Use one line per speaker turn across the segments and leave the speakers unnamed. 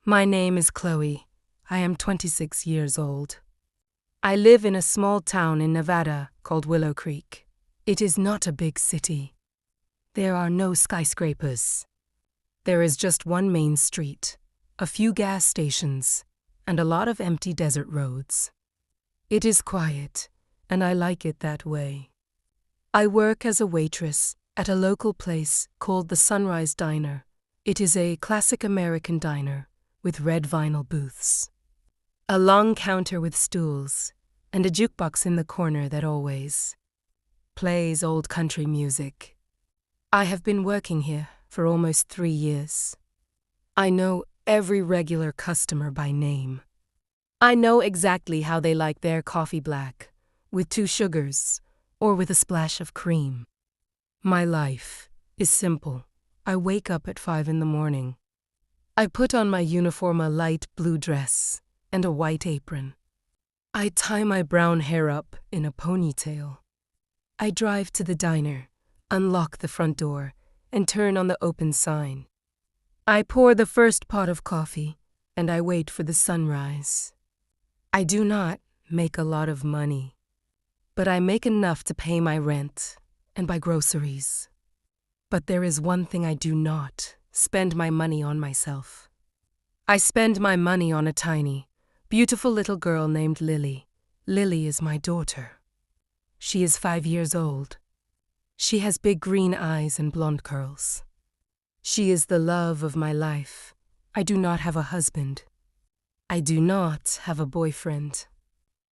My name is Chloe. I am 26 years old. I live in a small town in Nevada called Willow Creek. It is not a big city. There are no skyscrapers. There is just one main street, a few gas stations, and a lot of empty desert roads. It is quiet, and I like it that way. I work as a waitress at a local place called the Sunrise Diner. It is a classic American diner with red vinyl booths, a long counter with stools, and a jukebox in the corner that always plays old country music. I have been working here for almost 3 years. I know every regular customer by name. I know exactly how they like their coffee black, with 2 sugars, or with a splash of cream. My life is simple. I wake up at 5 in the morning. I put on my uniform, a light blue dress and a white apron. I tie my brown hair up in a ponytail. I drive to the diner, unlock the front door, and turn on the open sign. I pour the first pot of coffee, and I wait for the sunrise. I do not make a lot of money, but I make enough to pay my rent and buy groceries. But there is one thing I do not spend my money on myself. I spend my money on a tiny, beautiful little girl named Lily. Lily is my daughter. She is 5 years old. She has big green eyes and blonde curls. She is the love of my life. I do not have a husband. I do not have a boyfriend.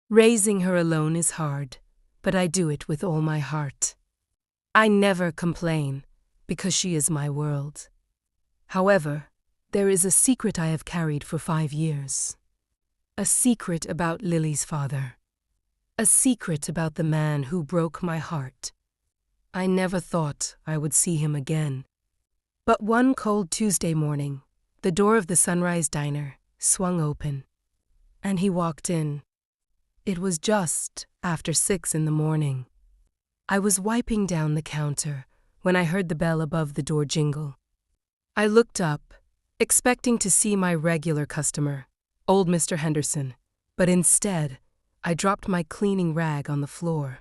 Raising her alone is hard, but I do it with all my heart. I never complain because she is my world. However, there is a secret I have carried for 5 years. A secret about Lily's father. A secret about the man who broke my heart. I never thought I would see him again. But one cold Tuesday morning, the door of the Sunrise Diner swung open, and he walked in. It was just after 6 in the morning. I was wiping down the counter when I heard the bell above the door jingle. I looked up, expecting to see my regular customer, old Mr. Henderson, but instead, I dropped my cleaning rag on the floor.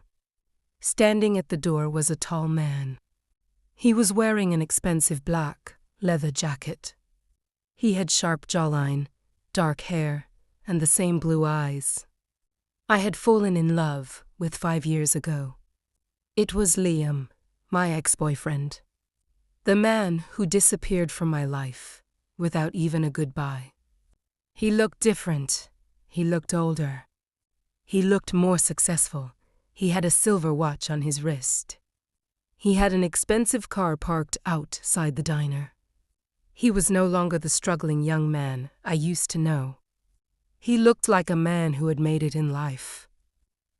Standing at the door was a tall man. He was wearing an expensive black leather jacket. He had sharp jawline, dark hair, and the same blue eyes. I had fallen in love with 5 years ago. It was Liam, my ex-boyfriend. The man who disappeared from my life without even a goodbye. He looked different. He looked older. He looked more successful. He had a silver watch on his wrist. He had an expensive car parked outside the diner. He was no longer the struggling young man I used to know. He looked like a man who had made it in life.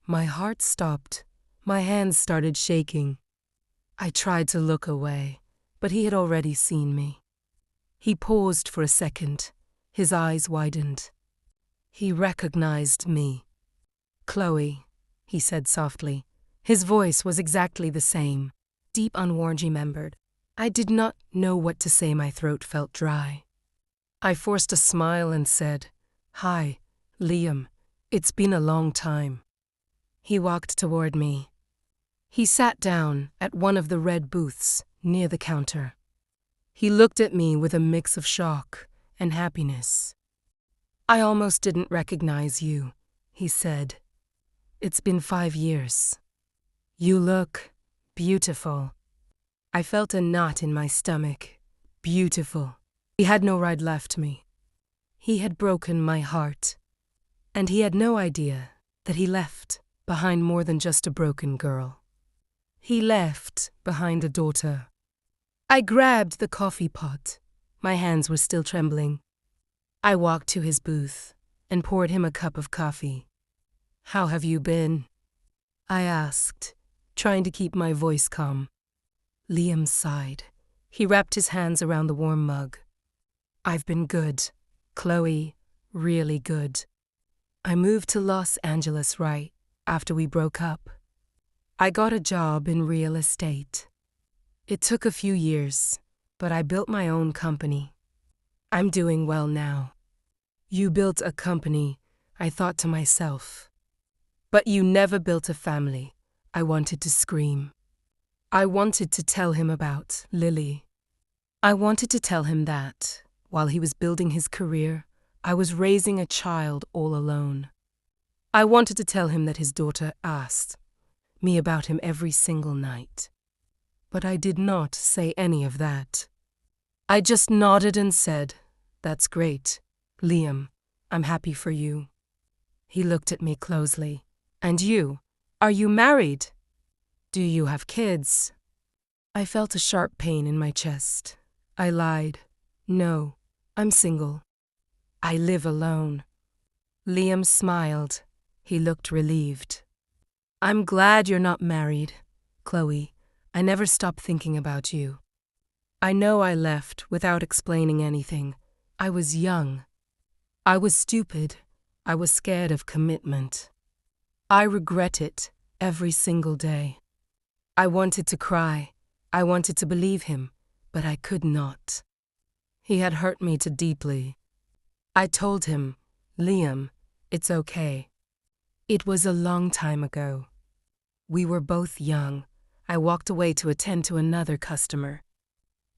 My heart stopped. My hands started shaking. I tried to look away, but he had already seen me. He paused for a second. His eyes widened. He recognized me. "Chloe," he said softly. His voice was exactly the same, deep, unworn, remembered. I did not know what to say. My throat felt dry. I forced a smile and said, "Hi, Liam. It's been a long time." He walked toward me. He sat down at one of the red booths near the counter. He looked at me with a mix of shock and happiness. "I almost didn't recognize you," he said. "It's been 5 years. You look beautiful." I felt a knot in my stomach. Beautiful. He had no right left me. He had broken my heart. And he had no idea that he left behind more than just a broken girl. He left behind a daughter. I grabbed the coffee pot. My hands were still trembling. I walked to his booth and poured him a cup of coffee. "How have you been?" I asked, trying to keep my voice calm. Liam sighed. He wrapped his hands around the warm mug. "I've been good, Chloe, really good. I moved to Los Angeles right after we broke up. I got a job in real estate. It took a few years, but I built my own company. I'm doing well now. You built a company, I thought to myself. But you never built a family, I wanted to scream. I wanted to tell him about Lily. I wanted to tell him that, while he was building his career, I was raising a child all alone. I wanted to tell him that his daughter asked me about him every single night. But I did not say any of that. I just nodded and said, "That's great, Liam, I'm happy for you." He looked at me closely. "And you? Are you married? Do you have kids?" I felt a sharp pain in my chest. I lied. "No, I'm single. I live alone." Liam smiled. He looked relieved. "I'm glad you're not married, Chloe. I never stop thinking about you. I know I left without explaining anything. I was young. I was stupid. I was scared of commitment. I regret it every single day. I wanted to cry. I wanted to believe him, but I could not. He had hurt me too deeply. I told him, "Liam, it's okay. It was a long time ago." We were both young. I walked away to attend to another customer.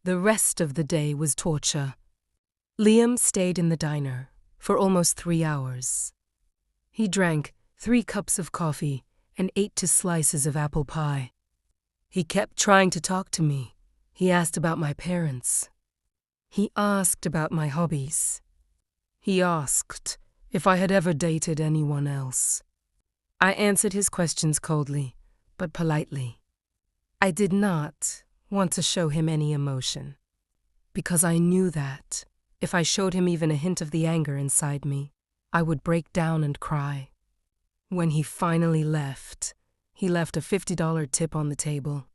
The rest of the day was torture. Liam stayed in the diner for almost 3 hours. He drank 3 cups of coffee and ate 2 slices of apple pie. He kept trying to talk to me. He asked about my parents. He asked about my hobbies. He asked if I had ever dated anyone else. I answered his questions coldly, but politely. I did not want to show him any emotion, because I knew that if I showed him even a hint of the anger inside me, I would break down and cry. When he finally left, he left a $50 tip on the table.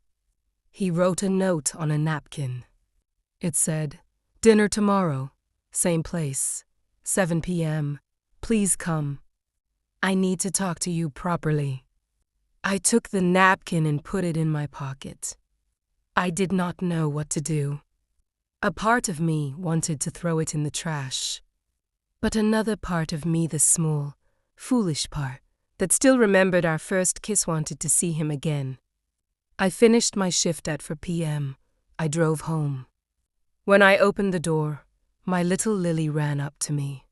He wrote a note on a napkin. It said, "Dinner tomorrow, same place, 7 p.m. Please come. I need to talk to you properly." I took the napkin and put it in my pocket. I did not know what to do. A part of me wanted to throw it in the trash, but another part of me, the small, foolish part, that still remembered our first kiss, wanted to see him again. I finished my shift at 4 p.m. I drove home. When I opened the door, my little Lily ran up to me.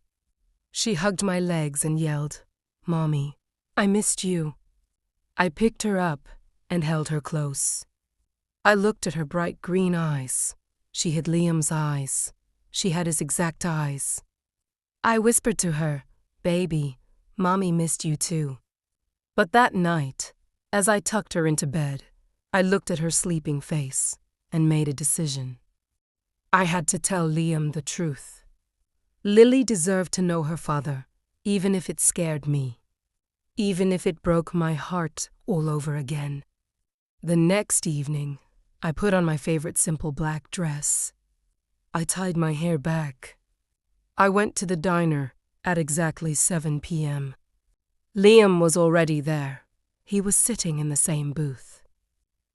She hugged my legs and yelled, "Mommy, I missed you." I picked her up and held her close. I looked at her bright green eyes. She had Liam's eyes. She had his exact eyes. I whispered to her, "Baby, Mommy missed you too." But that night, as I tucked her into bed, I looked at her sleeping face and made a decision. I had to tell Liam the truth. Lily deserved to know her father, even if it scared me, even if it broke my heart all over again. The next evening, I put on my favorite simple black dress. I tied my hair back. I went to the diner at exactly 7 p.m. Liam was already there. He was sitting in the same booth.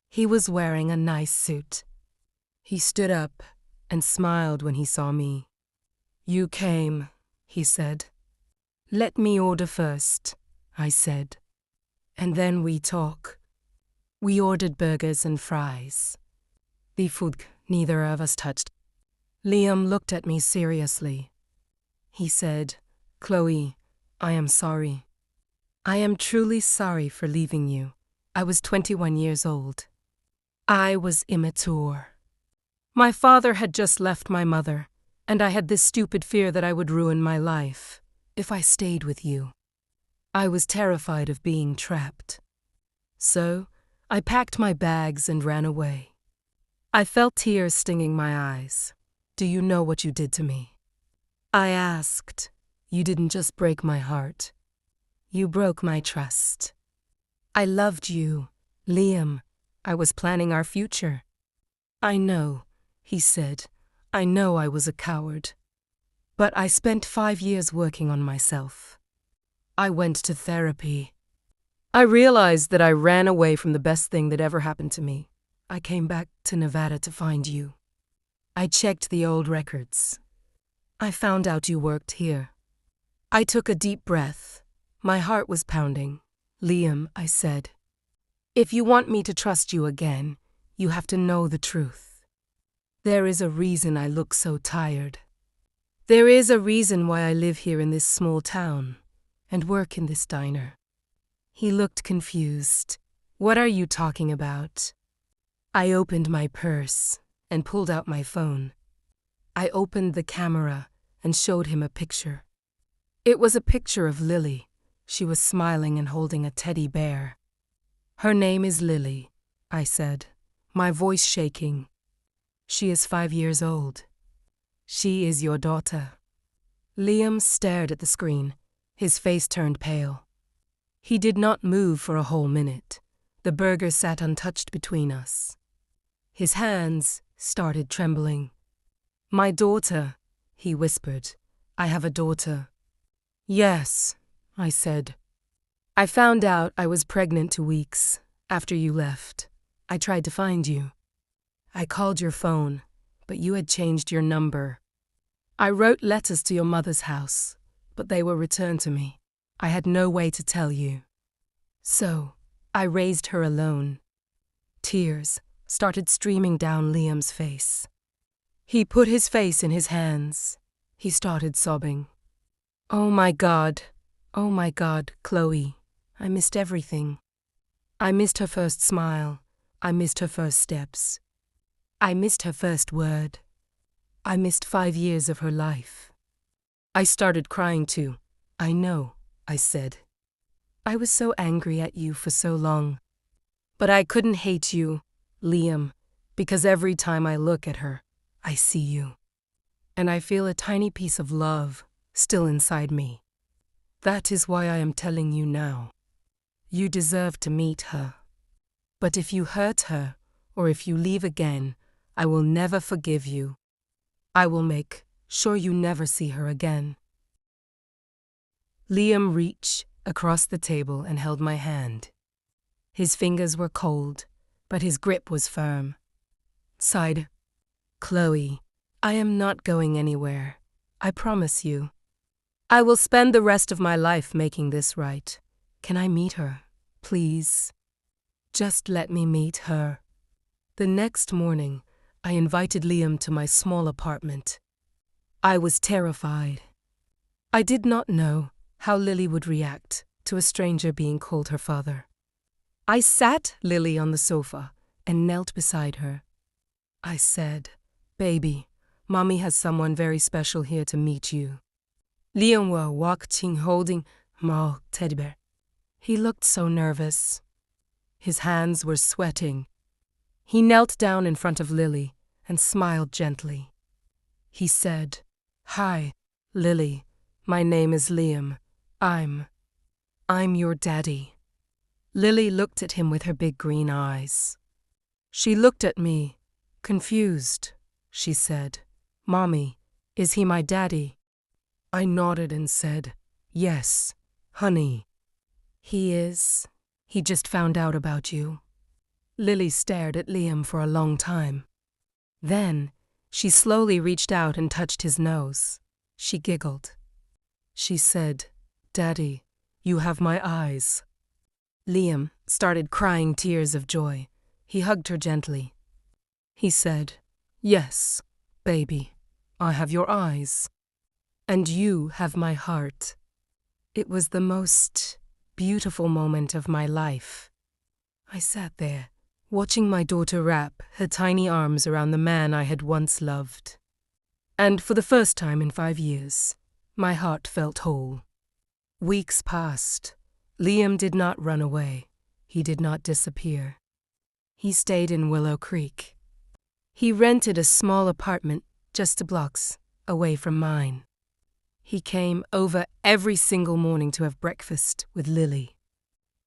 He was wearing a nice suit. He stood up and smiled when he saw me. "You came," he said. "Let me order first," I said. "And then we talk." We ordered burgers and fries. The food neither of us touched. Liam looked at me seriously. He said, "Chloe, I am sorry. I am truly sorry for leaving you. I was 21 years old. I was immature. My father had just left my mother, and I had this stupid fear that I would ruin my life if I stayed with you. I was terrified of being trapped. So I packed my bags and ran away. I felt tears stinging my eyes. "Do you know what you did to me?" I asked. "You didn't just break my heart. You broke my trust. I loved you, Liam. I was planning our future." "I know," he said. "I know I was a coward. But I spent 5 years working on myself. I went to therapy. I realized that I ran away from the best thing that ever happened to me. I came back to Nevada to find you. I checked the old records. I found out you worked here. I took a deep breath. My heart was pounding. Liam, I said, if you want me to trust you again, you have to know the truth. There is a reason I look so tired. There is a reason why I live here in this small town and work in this diner. He looked confused. What are you talking about? I opened my purse and pulled out my phone. I opened the camera and showed him a picture. It was a picture of Lily. She was smiling and holding a teddy bear. Her name is Lily, I said, my voice shaking. She is 5 years old. She is your daughter. Liam stared at the screen. His face turned pale. He did not move for a whole minute. The burger sat untouched between us. His hands started trembling. My daughter, he whispered. I have a daughter. Yes, I said. I found out I was pregnant 2 weeks after you left. I tried to find you. I called your phone, but you had changed your number. I wrote letters to your mother's house, but they were returned to me. I had no way to tell you. So, I raised her alone. Tears started streaming down Liam's face. He put his face in his hands. He started sobbing. Oh my God, Chloe. I missed everything. I missed her first smile. I missed her first steps. I missed her first word. I missed 5 years of her life. I started crying too. I know, I said. I was so angry at you for so long. But I couldn't hate you, Liam, because every time I look at her, I see you. And I feel a tiny piece of love still inside me. That is why I am telling you now. You deserve to meet her. But if you hurt her, or if you leave again, I will never forgive you. I will make sure you never see her again. Liam reached across the table and held my hand. His fingers were cold, but his grip was firm. Sighed. Chloe, I am not going anywhere. I promise you. I will spend the rest of my life making this right. Can I meet her, please? Just let me meet her. The next morning, I invited Liam to my small apartment. I was terrified. I did not know how Lily would react to a stranger being called her father. I sat Lily on the sofa and knelt beside her. I said, Baby, Mommy has someone very special here to meet you. Liam was walking holding my teddy bear. He looked so nervous. His hands were sweating. He knelt down in front of Lily and smiled gently. He said, Hi, Lily. My name is Liam. I'm your daddy. Lily looked at him with her big green eyes. She looked at me, confused. She said, Mommy, is he my daddy? I nodded and said, Yes, honey. He is. He just found out about you. Lily stared at Liam for a long time. Then, she slowly reached out and touched his nose. She giggled. She said, Daddy, you have my eyes. Liam started crying tears of joy. He hugged her gently. He said, Yes, baby, I have your eyes. And you have my heart. It was the most beautiful moment of my life. I sat there, watching my daughter wrap her tiny arms around the man I had once loved. And for the first time in 5 years, my heart felt whole. Weeks passed. Liam did not run away. He did not disappear. He stayed in Willow Creek. He rented a small apartment just 2 blocks away from mine. He came over every single morning to have breakfast with Lily.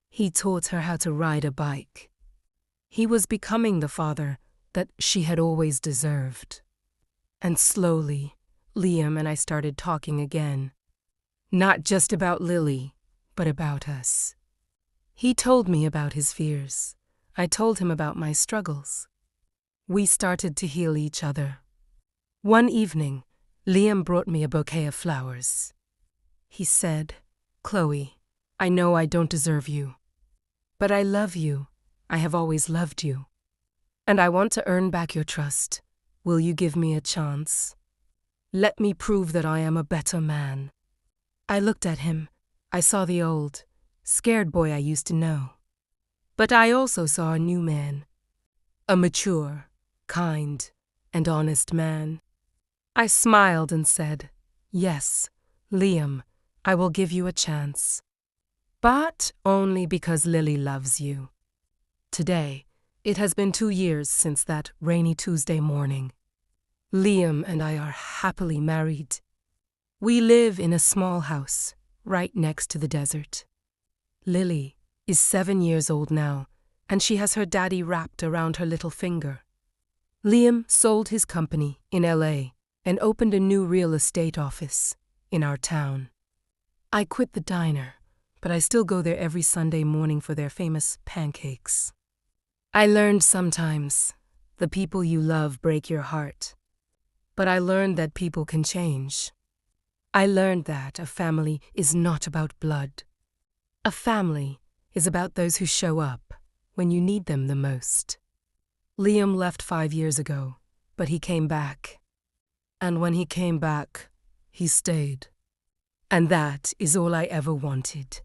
He taught her how to ride a bike. He was becoming the father that she had always deserved. And slowly, Liam and I started talking again. Not just about Lily, but about us. He told me about his fears. I told him about my struggles. We started to heal each other. One evening, Liam brought me a bouquet of flowers. he said. Chloe, I know I don't deserve you. But I love you. I have always loved you. And I want to earn back your trust. Will you give me a chance? Let me prove that I am a better man. I looked at him. I saw the old, scared boy I used to know. But I also saw a new man. A mature, kind, and honest man. I smiled and said, Yes, Liam, I will give you a chance. But only because Lily loves you. Today, it has been 2 years since that rainy Tuesday morning. Liam and I are happily married. We live in a small house, right next to the desert. Lily is 7 years old now, and she has her daddy wrapped around her little finger. Liam sold his company in LA and opened a new real estate office in our town. I quit the diner, but I still go there every Sunday morning for their famous pancakes. I learned sometimes the people you love break your heart, but I learned that people can change. I learned that a family is not about blood. A family is about those who show up when you need them the most. Liam left 5 years ago, but he came back. And when he came back, he stayed. And that is all I ever wanted.